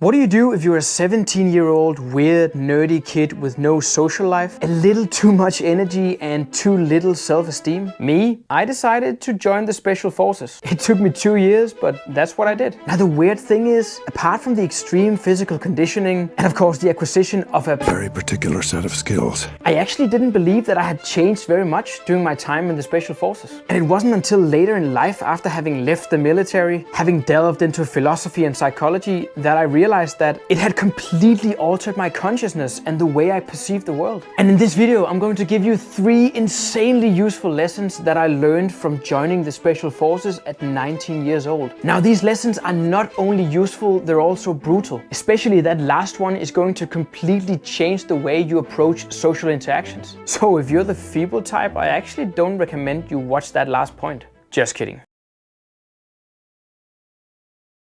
What do you do if you're a 17-year-old weird, nerdy kid with no social life, a little too much energy and too little self-esteem? Me, I decided to join the Special Forces. It took me 2 years, but that's what I did. Now the weird thing is, apart from the extreme physical conditioning and of course the acquisition of a very particular set of skills, I actually didn't believe that I had changed very much during my time in the Special Forces. And it wasn't until later in life, after having left the military, having delved into philosophy and psychology, that I realized that it had completely altered my consciousness and the way I perceive the world. And in this video, I'm going to give you 3 insanely useful lessons that I learned from joining the Special Forces at 19 years old. Now, these lessons are not only useful, they're also brutal. Especially that last one is going to completely change the way you approach social interactions. So if you're the feeble type, I actually don't recommend you watch that last point. Just kidding.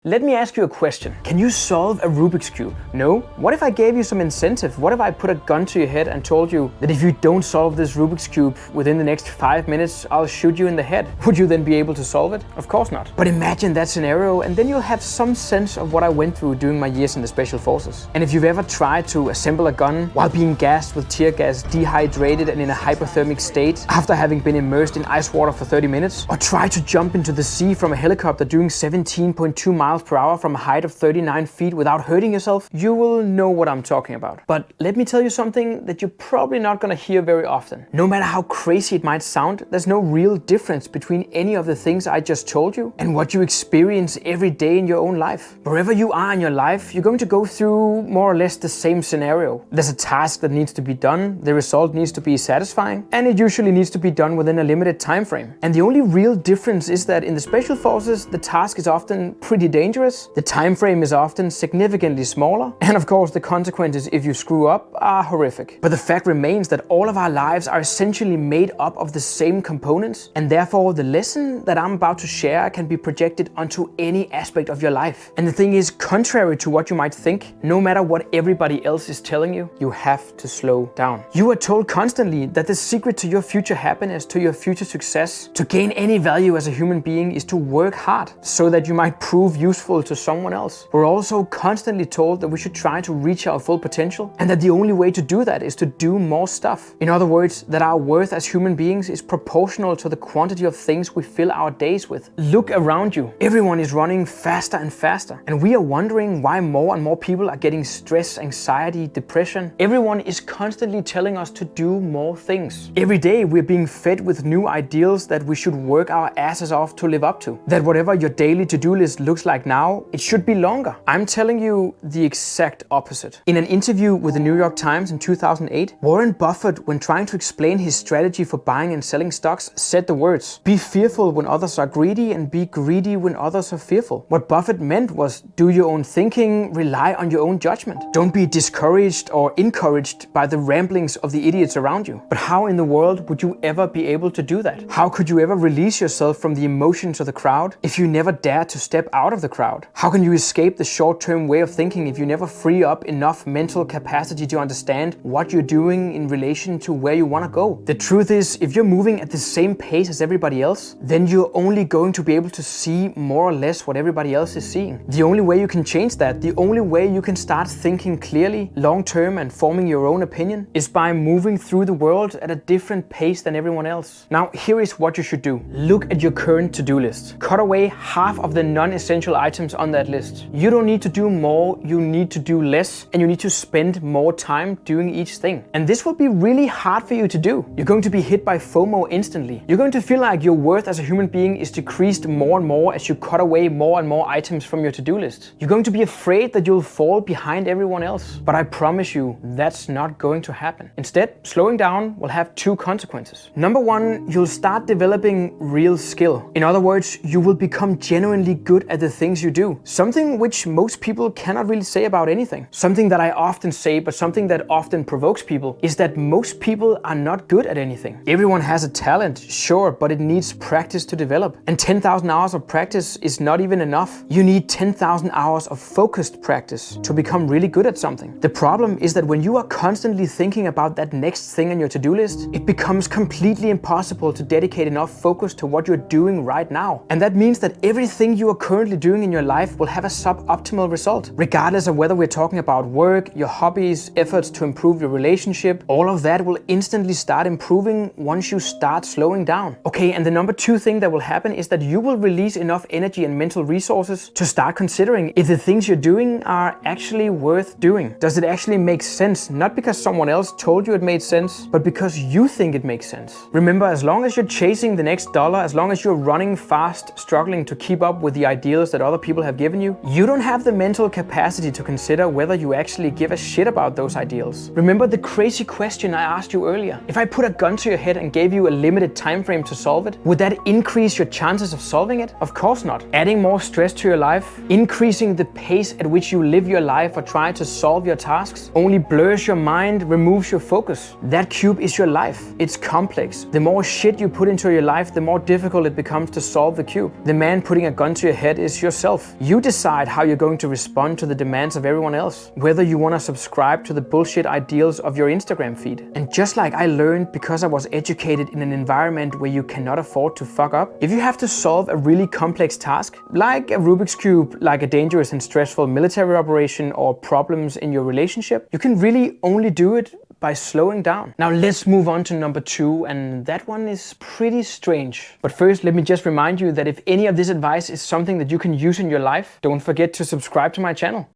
Let me ask you a question. Can you solve a Rubik's Cube? No? What if I gave you some incentive? What if I put a gun to your head and told you that if you don't solve this Rubik's Cube within the next 5 minutes, I'll shoot you in the head? Would you then be able to solve it? Of course not. But imagine that scenario and then you'll have some sense of what I went through during my years in the Special Forces. And if you've ever tried to assemble a gun while being gassed with tear gas, dehydrated and in a hypothermic state after having been immersed in ice water for 30 minutes, or try to jump into the sea from a helicopter doing 17.2 miles per hour from a height of 39 feet without hurting yourself, you will know what I'm talking about. But let me tell you something that you're probably not gonna hear very often. No matter how crazy it might sound, there's no real difference between any of the things I just told you and what you experience every day in your own life. Wherever you are in your life, you're going to go through more or less the same scenario. There's a task that needs to be done, the result needs to be satisfying, and it usually needs to be done within a limited time frame. And the only real difference is that in the Special Forces, the task is often pretty dangerous, the time frame is often significantly smaller, and of course the consequences if you screw up are horrific. But the fact remains that all of our lives are essentially made up of the same components, and therefore the lesson that I'm about to share can be projected onto any aspect of your life. And the thing is, contrary to what you might think, no matter what everybody else is telling you, you have to slow down. You are told constantly that the secret to your future happiness, to your future success, to gain any value as a human being is to work hard so that you might prove useful to someone else. We're also constantly told that we should try to reach our full potential and that the only way to do that is to do more stuff. In other words, that our worth as human beings is proportional to the quantity of things we fill our days with. Look around you. Everyone is running faster and faster, and we are wondering why more and more people are getting stress, anxiety, depression. Everyone is constantly telling us to do more things. Every day we're being fed with new ideals that we should work our asses off to live up to. That whatever your daily to-do list looks like now, it should be longer. I'm telling you the exact opposite. In an interview with the New York Times in 2008, Warren Buffett, when trying to explain his strategy for buying and selling stocks, said the words, "Be fearful when others are greedy and be greedy when others are fearful." What Buffett meant was, do your own thinking, rely on your own judgment. Don't be discouraged or encouraged by the ramblings of the idiots around you. But how in the world would you ever be able to do that? How could you ever release yourself from the emotions of the crowd if you never dare to step out of the crowd? How can you escape the short-term way of thinking if you never free up enough mental capacity to understand what you're doing in relation to where you want to go? The truth is, if you're moving at the same pace as everybody else, then you're only going to be able to see more or less what everybody else is seeing. The only way you can change that, the only way you can start thinking clearly, long-term and forming your own opinion, is by moving through the world at a different pace than everyone else. Now, here is what you should do. Look at your current to-do list. Cut away half of the non-essential items on that list. You don't need to do more, you need to do less, and you need to spend more time doing each thing. And this will be really hard for you to do. You're going to be hit by FOMO instantly. You're going to feel like your worth as a human being is decreased more and more as you cut away more and more items from your to-do list. You're going to be afraid that you'll fall behind everyone else. But I promise you, that's not going to happen. Instead, slowing down will have 2 consequences. Number 1, you'll start developing real skill. In other words, you will become genuinely good at the things you do. Something which most people cannot really say about anything. Something that I often say, but something that often provokes people, is that most people are not good at anything. Everyone has a talent, sure, but it needs practice to develop. And 10,000 hours of practice is not even enough. You need 10,000 hours of focused practice to become really good at something. The problem is that when you are constantly thinking about that next thing on your to-do list, it becomes completely impossible to dedicate enough focus to what you're doing right now. And that means that everything you are currently doing doing in your life will have a suboptimal result. Regardless of whether we're talking about work, your hobbies, efforts to improve your relationship, all of that will instantly start improving once you start slowing down. Okay, and the number 2 thing that will happen is that you will release enough energy and mental resources to start considering if the things you're doing are actually worth doing. Does it actually make sense? Not because someone else told you it made sense, but because you think it makes sense. Remember, as long as you're chasing the next dollar, as long as you're running fast, struggling to keep up with the ideals that other people have given you, you don't have the mental capacity to consider whether you actually give a shit about those ideals. Remember the crazy question I asked you earlier? If I put a gun to your head and gave you a limited time frame to solve it, would that increase your chances of solving it? Of course not. Adding more stress to your life, increasing the pace at which you live your life or try to solve your tasks, only blurs your mind, removes your focus. That cube is your life. It's complex. The more shit you put into your life, the more difficult it becomes to solve the cube. The man putting a gun to your head is yourself. You decide how you're going to respond to the demands of everyone else, whether you want to subscribe to the bullshit ideals of your Instagram feed. And just like I learned because I was educated in an environment where you cannot afford to fuck up, if you have to solve a really complex task, like a Rubik's Cube, like a dangerous and stressful military operation, or problems in your relationship, you can really only do it by slowing down. Now let's move on to number 2, and that one is pretty strange. But first, let me just remind you that if any of this advice is something that you can use in your life, don't forget to subscribe to my channel.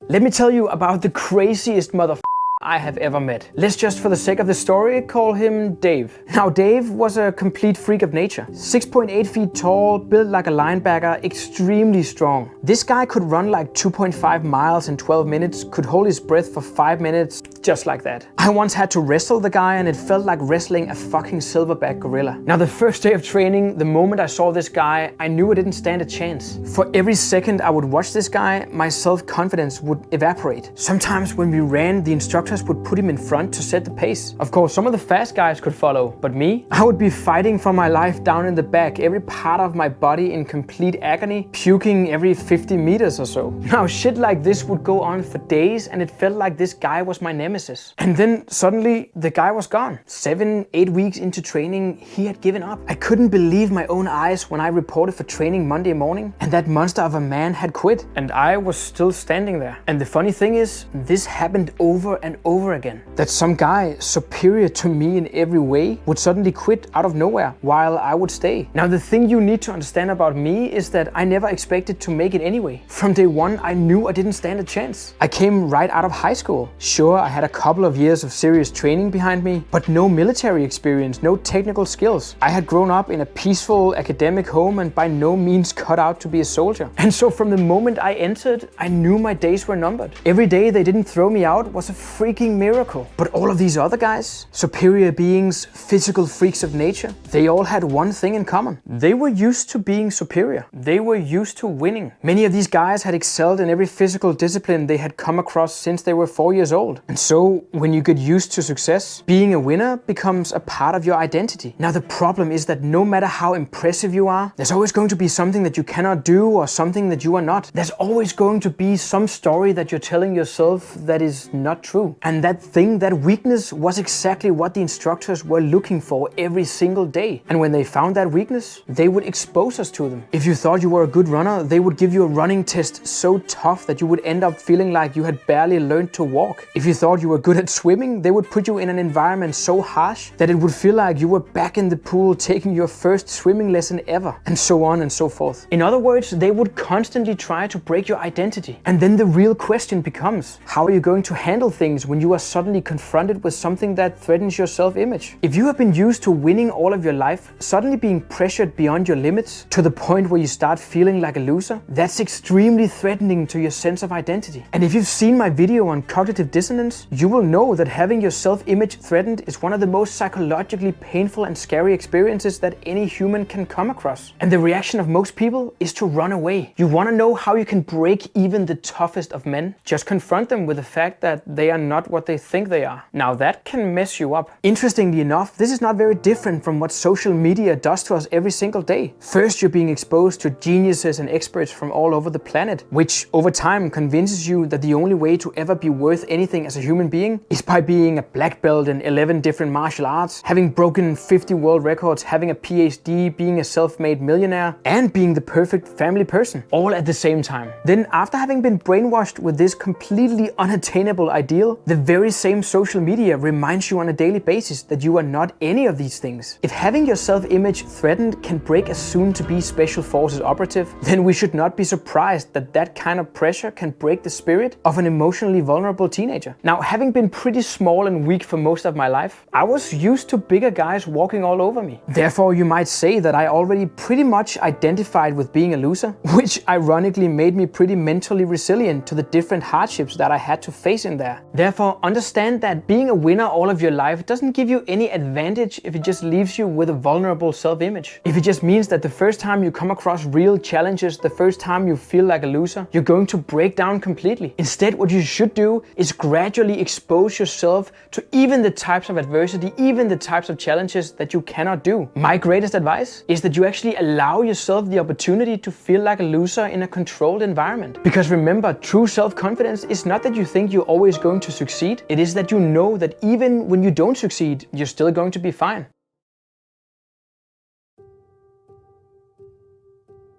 Let me tell you about the craziest motherfucker I have ever met. Let's just, for the sake of the story, call him Dave. Now, Dave was a complete freak of nature. 6.8 feet tall, built like a linebacker, extremely strong. This guy could run like 2.5 miles in 12 minutes, could hold his breath for 5 minutes, just like that. I once had to wrestle the guy and it felt like wrestling a fucking silverback gorilla. Now, the first day of training, the moment I saw this guy, I knew I didn't stand a chance. For every second I would watch this guy, my self-confidence would evaporate. Sometimes when we ran, the instructor would put him in front to set the pace. Of course, some of the fast guys could follow, but me, I would be fighting for my life down in the back, every part of my body in complete agony, puking every 50 meters or so. Now, shit like this would go on for days, and it felt like this guy was my nemesis. And then suddenly, the guy was gone. 7-8 weeks into training, he had given up. I couldn't believe my own eyes when I reported for training Monday morning, and that monster of a man had quit, and I was still standing there. And the funny thing is, this happened over and over again. That some guy superior to me in every way would suddenly quit out of nowhere while I would stay. Now, the thing you need to understand about me is that I never expected to make it anyway. From day one, I knew I didn't stand a chance. I came right out of high school. Sure, I had a couple of years of serious training behind me, but no military experience, no technical skills. I had grown up in a peaceful academic home and by no means cut out to be a soldier. And so from the moment I entered, I knew my days were numbered. Every day they didn't throw me out was a freaking miracle. But all of these other guys, superior beings, physical freaks of nature, they all had one thing in common. They were used to being superior. They were used to winning. Many of these guys had excelled in every physical discipline they had come across since they were 4 years old. And so when you get used to success, being a winner becomes a part of your identity. Now, the problem is that no matter how impressive you are, there's always going to be something that you cannot do or something that you are not. There's always going to be some story that you're telling yourself that is not true. And that thing, that weakness, was exactly what the instructors were looking for every single day. And when they found that weakness, they would expose us to them. If you thought you were a good runner, they would give you a running test so tough that you would end up feeling like you had barely learned to walk. If you thought you were good at swimming, they would put you in an environment so harsh that it would feel like you were back in the pool taking your first swimming lesson ever, and so on and so forth. In other words, they would constantly try to break your identity. And then the real question becomes, how are you going to handle things when you are suddenly confronted with something that threatens your self-image? If you have been used to winning all of your life, suddenly being pressured beyond your limits to the point where you start feeling like a loser, that's extremely threatening to your sense of identity. And if you've seen my video on cognitive dissonance, you will know that having your self-image threatened is one of the most psychologically painful and scary experiences that any human can come across. And the reaction of most people is to run away. You want to know how you can break even the toughest of men? Just confront them with the fact that they are not what they think they are. Now that can mess you up. Interestingly enough, this is not very different from what social media does to us every single day. First, you're being exposed to geniuses and experts from all over the planet, which over time convinces you that the only way to ever be worth anything as a human being is by being a black belt in 11 different martial arts, having broken 50 world records, having a PhD, being a self-made millionaire, and being the perfect family person, all at the same time. Then after having been brainwashed with this completely unattainable ideal, the very same social media reminds you on a daily basis that you are not any of these things. If having your self-image threatened can break a soon-to-be Special Forces operative, then we should not be surprised that that kind of pressure can break the spirit of an emotionally vulnerable teenager. Now, having been pretty small and weak for most of my life, I was used to bigger guys walking all over me. Therefore, you might say that I already pretty much identified with being a loser, which ironically made me pretty mentally resilient to the different hardships that I had to face in there. Therefore, understand that being a winner all of your life doesn't give you any advantage if it just leaves you with a vulnerable self-image. If it just means that the first time you come across real challenges, the first time you feel like a loser, you're going to break down completely. Instead, what you should do is gradually expose yourself to even the types of adversity, even the types of challenges that you cannot do. My greatest advice is that you actually allow yourself the opportunity to feel like a loser in a controlled environment. Because remember, true self-confidence is not that you think you're always going to succeed. It is that you know that even when you don't succeed, you're still going to be fine.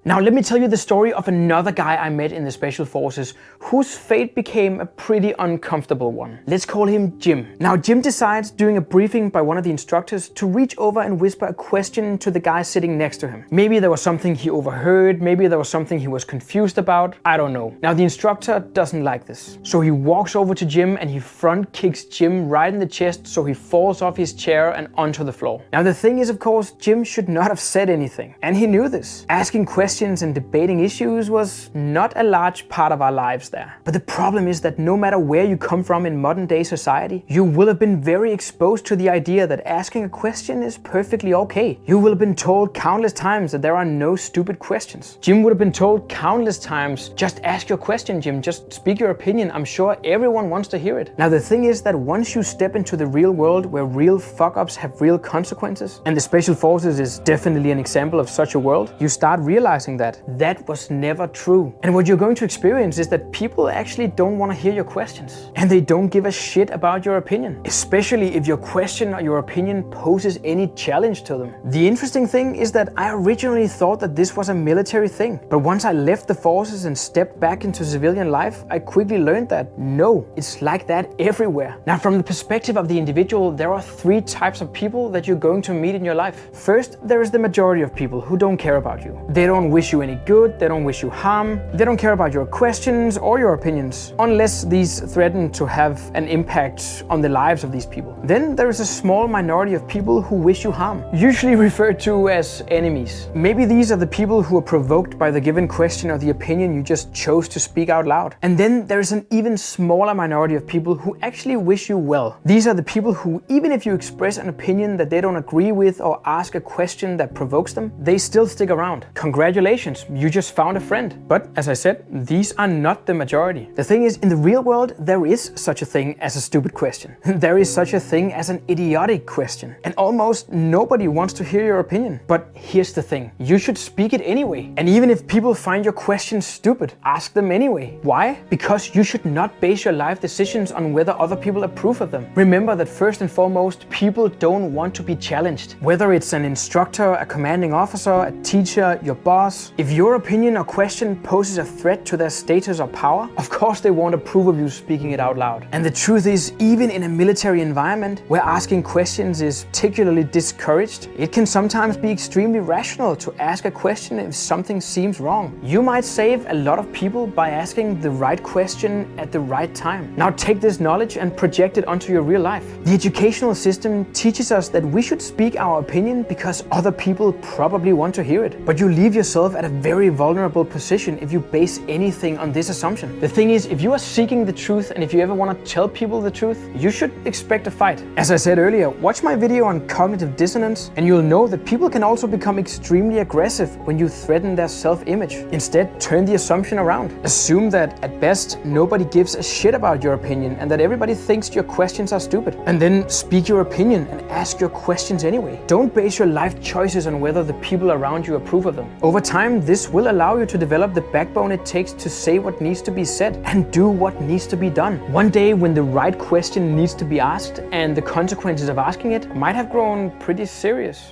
Now let me tell you the story of another guy I met in the Special Forces whose fate became a pretty uncomfortable one. Let's call him Jim. Now Jim decides during a briefing by one of the instructors to reach over and whisper a question to the guy sitting next to him. Maybe there was something he overheard, maybe there was something he was confused about, I don't know. Now the instructor doesn't like this. So he walks over to Jim and he front kicks Jim right in the chest so he falls off his chair and onto the floor. Now the thing is, of course, Jim should not have said anything. And he knew this. Asking questions and debating issues was not a large part of our lives there. But the problem is that no matter where you come from in modern day society, you will have been very exposed to the idea that asking a question is perfectly okay. You will have been told countless times that there are no stupid questions. Jim would have been told countless times, just ask your question, Jim, just speak your opinion. I'm sure everyone wants to hear it. Now the thing is that once you step into the real world where real fuck-ups have real consequences, and the Special Forces is definitely an example of such a world, you start realizing that was never true. And what you're going to experience is that people actually don't want to hear your questions. And they don't give a shit about your opinion. Especially if your question or your opinion poses any challenge to them. The interesting thing is that I originally thought that this was a military thing. But once I left the forces and stepped back into civilian life, I quickly learned that no, it's like that everywhere. Now from the perspective of the individual, there are three types of people that you're going to meet in your life. First, there is the majority of people who don't care about you. They don't wish you any good, they don't wish you harm, they don't care about your questions or your opinions, unless these threaten to have an impact on the lives of these people. Then there is a small minority of people who wish you harm, usually referred to as enemies. Maybe these are the people who are provoked by the given question or the opinion you just chose to speak out loud. And then there is an even smaller minority of people who actually wish you well. These are the people who, even if you express an opinion that they don't agree with or ask a question that provokes them, they still stick around. Congratulations, you just found a friend. But as I said, these are not the majority. The thing is, in the real world, there is such a thing as a stupid question. There is such a thing as an idiotic question. And almost nobody wants to hear your opinion. But here's the thing, you should speak it anyway. And even if people find your questions stupid, ask them anyway. Why? Because you should not base your life decisions on whether other people approve of them. Remember that first and foremost, people don't want to be challenged. Whether it's an instructor, a commanding officer, a teacher, your boss, if your opinion or question poses a threat to their status or power, of course they won't approve of you speaking it out loud. And the truth is, even in a military environment where asking questions is particularly discouraged, it can sometimes be extremely rational to ask a question if something seems wrong. You might save a lot of people by asking the right question at the right time. Now take this knowledge and project it onto your real life. The educational system teaches us that we should speak our opinion because other people probably want to hear it. But you leave yourself yourself at a very vulnerable position if you base anything on this assumption. The thing is, if you are seeking the truth and if you ever want to tell people the truth, you should expect a fight. As I said earlier, watch my video on cognitive dissonance and you'll know that people can also become extremely aggressive when you threaten their self-image. Instead, turn the assumption around. Assume that at best, nobody gives a shit about your opinion and that everybody thinks your questions are stupid. And then speak your opinion and ask your questions anyway. Don't base your life choices on whether the people around you approve of them. Over time, this will allow you to develop the backbone it takes to say what needs to be said and do what needs to be done. One day when the right question needs to be asked and the consequences of asking it might have grown pretty serious.